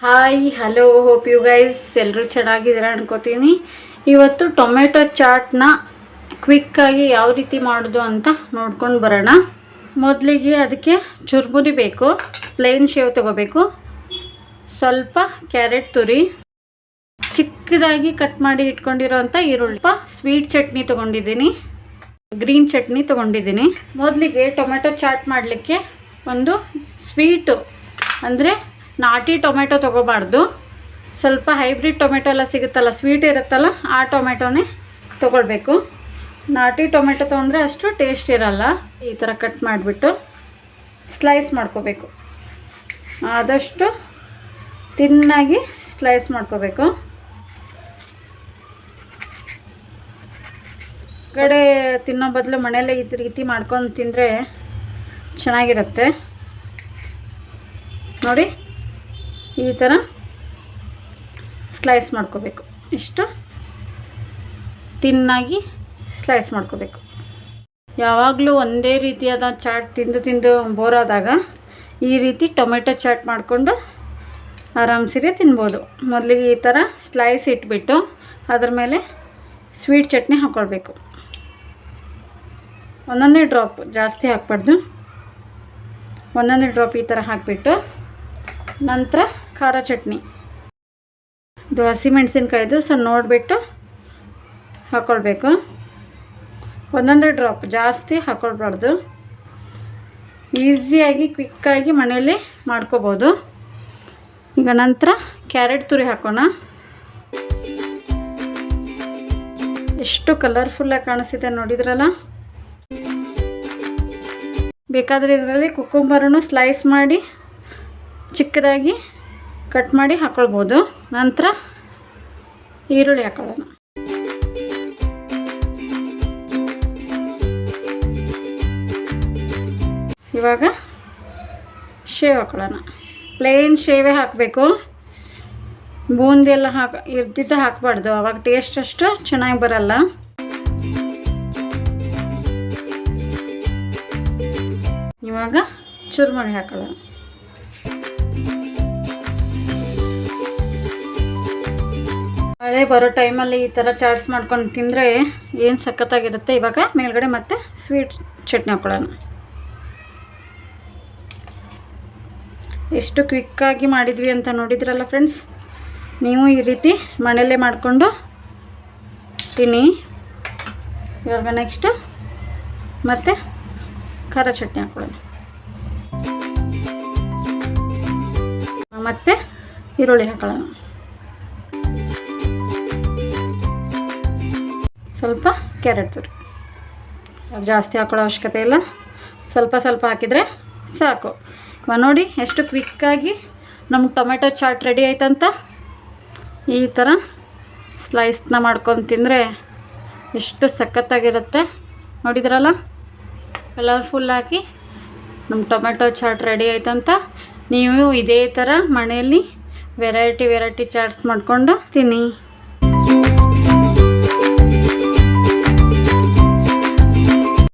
Hi hello hope you guys ಎಲ್ಲರೂ ಚೆನ್ನಾಗಿದ್ದೀರಾ ಅನ್ಕೋತೀನಿ. ಇವತ್ತು ಟೊಮೆಟೊ ಚಾಟ್ನ ಕ್ವಿಕ್ಕಾಗಿ ಯಾವ ರೀತಿ ಮಾಡೋದು ಅಂತ ನೋಡ್ಕೊಂಡು ಬರೋಣ. ಮೊದಲಿಗೆ ಅದಕ್ಕೆ ಚುರುಮುರಿ ಬೇಕು, ಪ್ಲೇನ್ ಶೇವ್ ತೊಗೋಬೇಕು, ಸ್ವಲ್ಪ ಕ್ಯಾರೆಟ್ ತುರಿ, ಚಿಕ್ಕದಾಗಿ ಕಟ್ ಮಾಡಿ ಇಟ್ಕೊಂಡಿರೋಂಥ ಈರುಳ್ಳಿ, ಸ್ವೀಟ್ ಚಟ್ನಿ ತೊಗೊಂಡಿದ್ದೀನಿ, ಗ್ರೀನ್ ಚಟ್ನಿ ತೊಗೊಂಡಿದ್ದೀನಿ. ಮೊದಲಿಗೆ ಟೊಮೆಟೊ ಚಾಟ್ ಮಾಡಲಿಕ್ಕೆ ಒಂದು ಸ್ವೀಟು ಅಂದರೆ ನಾಟಿ ಟೊಮೆಟೊ ತೊಗೋಬಾರ್ದು, ಸ್ವಲ್ಪ ಹೈಬ್ರಿಡ್ ಟೊಮೆಟೊ ಎಲ್ಲ ಸಿಗುತ್ತಲ್ಲ, ಸ್ವೀಟ್ ಇರುತ್ತಲ್ಲ, ಆ ಟೊಮೆಟೊನೇ ತೊಗೊಳ್ಬೇಕು. ನಾಟಿ ಟೊಮೆಟೊ ತೊಗೊಂಡ್ರೆ ಅಷ್ಟು ಟೇಸ್ಟ್ ಇರಲ್ಲ. ಈ ಥರ ಕಟ್ ಮಾಡಿಬಿಟ್ಟು ಸ್ಲೈಸ್ ಮಾಡ್ಕೋಬೇಕು, ಆದಷ್ಟು ತಿನ್ನಾಗಿ ಸ್ಲೈಸ್ ಮಾಡ್ಕೋಬೇಕು. ಕಡೆ ತಿನ್ನೋ ಬದಲು ಮನೆಯಲ್ಲೇ ಈ ರೀತಿ ಮಾಡ್ಕೊಂಡು ತಿಂದರೆ ಚೆನ್ನಾಗಿರುತ್ತೆ. ನೋಡಿ, ಈ ಥರ ಸ್ಲೈಸ್ ಮಾಡ್ಕೋಬೇಕು, ಇಷ್ಟು ತಿನ್ನಾಗಿ ಸ್ಲೈಸ್ ಮಾಡ್ಕೋಬೇಕು. ಯಾವಾಗಲೂ ಒಂದೇ ರೀತಿಯಾದ ಚಾಟ್ ತಿಂದು ಬೋರ್ ಆದಾಗ ಈ ರೀತಿ ಟೊಮೆಟೊ ಚಾಟ್ ಮಾಡಿಕೊಂಡು ಆರಾಮ್ಸಿರಿ ತಿನ್ಬೋದು. ಮೊದಲಿಗೆ ಈ ಥರ ಸ್ಲೈಸ್ ಇಟ್ಬಿಟ್ಟು ಅದ್ರ ಮೇಲೆ ಸ್ವೀಟ್ ಚಟ್ನಿ ಹಾಕ್ಕೊಳ್ಬೇಕು. ಒಂದೊಂದೇ ಡ್ರಾಪ್, ಜಾಸ್ತಿ ಹಾಕ್ಬಾರ್ದು, ಒಂದೊಂದೇ ಡ್ರಾಪ್ ಈ ಥರ ಹಾಕಿಬಿಟ್ಟು ನಂತರ ಖಾರ ಚಟ್ನಿ, ಇದು ಹಸಿಮೆಣಸಿನ್ಕಾಯ್ದು, ಸೊ ನೋಡಿಬಿಟ್ಟು ಹಾಕ್ಕೊಳ್ಬೇಕು. ಒಂದೊಂದೇ ಡ್ರಾಪ್, ಜಾಸ್ತಿ ಹಾಕ್ಕೊಳ್ಬಾರ್ದು. ಈಸಿಯಾಗಿ ಕ್ವಿಕ್ಕಾಗಿ ಮನೆಯಲ್ಲಿ ಮಾಡ್ಕೋಬೋದು. ಈಗ ನಂತರ ಕ್ಯಾರೆಟ್ ತುರಿ ಹಾಕೋಣ. ಎಷ್ಟು ಕಲರ್ಫುಲ್ಲಾಗಿ ಕಾಣಿಸ್ತಿದೆ ನೋಡಿದ್ರಲ್ಲ. ಬೇಕಾದರೆ ಇದರಲ್ಲಿ ಕುಕ್ಕುಂಬರನ್ನು ಸ್ಲೈಸ್ ಮಾಡಿ ಚಿಕ್ಕದಾಗಿ ಕಟ್ ಮಾಡಿ ಹಾಕ್ಕೊಳ್ಬೋದು. ನಂತರ ಈರುಳ್ಳಿ ಹಾಕೊಳ್ಳೋಣ. ಇವಾಗ ಶೇವ್ ಹಾಕೊಳ್ಳೋಣ. ಪ್ಲೇನ್ ಶೇವೇ ಹಾಕಬೇಕು, ಬೂಂದಿ ಎಲ್ಲ ಇರ್ದಿದ್ದ ಹಾಕಬಾರ್ದು, ಆವಾಗ ಟೇಸ್ಟ್ ಅಷ್ಟು ಚೆನ್ನಾಗಿ ಬರಲ್ಲ. ಇವಾಗ ಚುರುಮುರಿ ಹಾಕೊಳ್ಳೋಣ. ಮಳೆ ಬರೋ ಟೈಮಲ್ಲಿ ಈ ಥರ ಚಾಟ್ಸ್ ಮಾಡ್ಕೊಂಡು ತಿಂದರೆ ಏನು ಸಖತ್ತಾಗಿರುತ್ತೆ. ಇವಾಗ ಮೇಲ್ಗಡೆ ಮತ್ತೆ ಸ್ವೀಟ್ ಚಟ್ನಿ ಹಾಕೊಳ್ಳೋಣ. ಎಷ್ಟು ಕ್ವಿಕ್ಕಾಗಿ ಮಾಡಿದ್ವಿ ಅಂತ ನೋಡಿದ್ರಲ್ಲ ಫ್ರೆಂಡ್ಸ್. ನೀವು ಈ ರೀತಿ ಮನೆಯಲ್ಲೇ ಮಾಡಿಕೊಂಡು ತಿನ್ನಿ. ಇವಾಗ ನೆಕ್ಸ್ಟು ಮತ್ತೆ ಖಾರ ಚಟ್ನಿ ಹಾಕೊಳ್ಳೋಣ. ಮತ್ತು ಈರುಳ್ಳಿ ಹಾಕೊಳ್ಳೋಣ. ಸ್ವಲ್ಪ ಕ್ಯಾರೆಟ್ ತುರಿ, ಜಾಸ್ತಿ ಹಾಕೊಳ್ಳೋ ಅವಶ್ಯಕತೆ ಇಲ್ಲ, ಸ್ವಲ್ಪ ಸ್ವಲ್ಪ ಹಾಕಿದರೆ ಸಾಕು. ನೋಡಿ ಎಷ್ಟು ಕ್ವಿಕ್ಕಾಗಿ ನಮ್ಗೆ ಟೊಮೆಟೊ ಚಾಟ್ ರೆಡಿ ಆಯ್ತಂತ. ಈ ಥರ ಸ್ಲೈಸ್ನ ಮಾಡ್ಕೊಂಡು ತಿಂದರೆ ಎಷ್ಟು ಸಖತ್ತಾಗಿರುತ್ತೆ. ನೋಡಿದ್ರಲ್ಲ, ಕಲರ್ಫುಲ್ಲಾಗಿ ನಮ್ಮ ಟೊಮೆಟೊ ಚಾಟ್ ರೆಡಿ ಆಯ್ತಂತ. ನೀವು ಇದೇ ಥರ ಮನೆಯಲ್ಲಿ ವೆರೈಟಿ ಚಾಟ್ಸ್ ಮಾಡಿಕೊಂಡು ತಿನ್ನಿ.